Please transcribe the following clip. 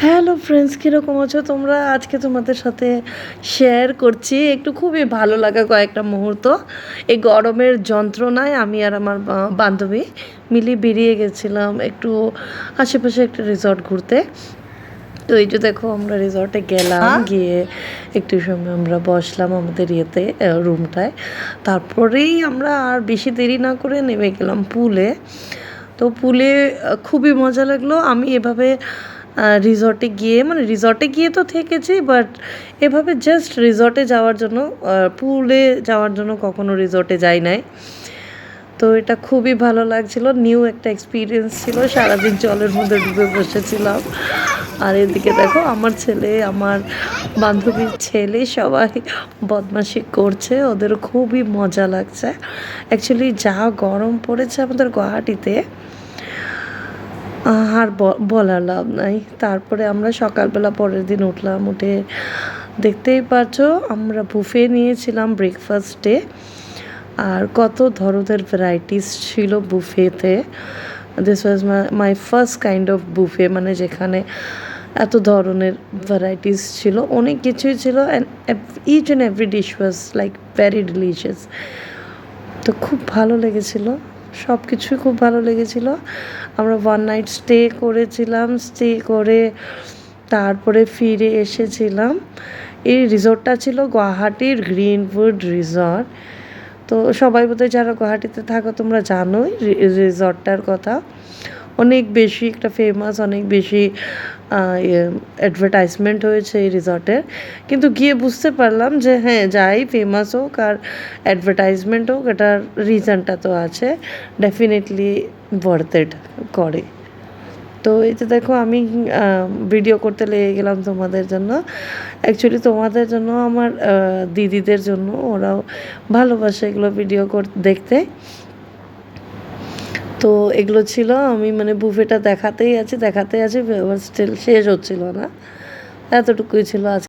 Hello friends, কীরকম আছো তোমরা? আজকে তোমাদের সাথে শেয়ার করছি একটু খুবই ভালো লাগা কয়েকটা মুহূর্ত। এই গরমের যন্ত্রণায় আমি আর আমার বান্ধবী মিলে বেরিয়ে গেছিলাম একটু আশেপাশে একটা রিসর্ট ঘুরতে। তো এই যে দেখো, আমরা রিসর্টে গেলাম, গিয়ে একটু সময় আমরা বসলাম আমাদের ইয়েতে রুমটায়। তারপরেই আমরা আর বেশি দেরি না করে নেমে গেলাম পুলে। তো পুলে খুবই মজা লাগলো। আমি এভাবে রিসর্টে গিয়ে তো থেকেছি, বাট এভাবে জাস্ট রিসর্টে যাওয়ার জন্য, পুলে যাওয়ার জন্য কখনো রিসর্টে যাই নাই। তো এটা খুবই ভালো লাগছিল, নিউ একটা এক্সপিরিয়েন্স ছিল। সারাদিন জলের মধ্যে ডুবে বসেছিলাম। আর এদিকে দেখো, আমার ছেলে, আমার বান্ধবীর ছেলে সবাই বদমাশি করছে, ওদের খুবই মজা লাগছে। অ্যাকচুয়ালি যা গরম পড়েছে আমাদের গুয়াহাটিতে, আর বলার লাভ নাই। তারপরে আমরা সকালবেলা পরের দিন উঠলাম, উঠে দেখতেই পাচ্ছো আমরা বুফে নিয়েছিলাম ব্রেকফাস্টে। আর কত ধরনের ভ্যারাইটিস ছিল বুফেতে। This was my first kind of buffet, মানে যেখানে এত ধরনের ভ্যারাইটিস ছিল, অনেক কিছুই ছিল। And each and every dish was like very delicious. তো খুব ভালো লেগেছিলো, সব কিছুই খুব ভালো লেগেছিলো। আমরা ওয়ান নাইট স্টে করেছিলাম, স্টে করে তারপরে ফিরে এসেছিলাম। এই রিসর্টটা ছিল গুয়াহাটির গ্রিনউড রিসর্ট। তো সবাই বোধহয় যারা গুয়াহাটিতে থাকো তোমরা জানোই রিসর্টটার কথা। অনেক বেশি একটা ফেমাস, অনেক বেশি অ্যাডভার্টাইজমেন্ট হয়েছে এই রিসর্টের। কিন্তু গিয়ে বুঝতে পারলাম যে হ্যাঁ, যাই ফেমাস হোক আর অ্যাডভার্টাইজমেন্ট হোক, এটার রিজনটা তো আছে, ডেফিনেটলি ওয়ার্থ ইট করে। তো এই যে দেখো, আমি ভিডিও করতে লেগে গেলাম তোমাদের জন্য। অ্যাকচুয়ালি তোমাদের জন্য, আমার দিদিদের জন্য, ওরাও ভালোবাসে এগুলো ভিডিও দেখতে। তো এগুলো ছিল, আমি মানে বুফেটা দেখাতেই আছি, স্টিল শেষ হচ্ছিল না, এতটুকুই ছিল আজকে।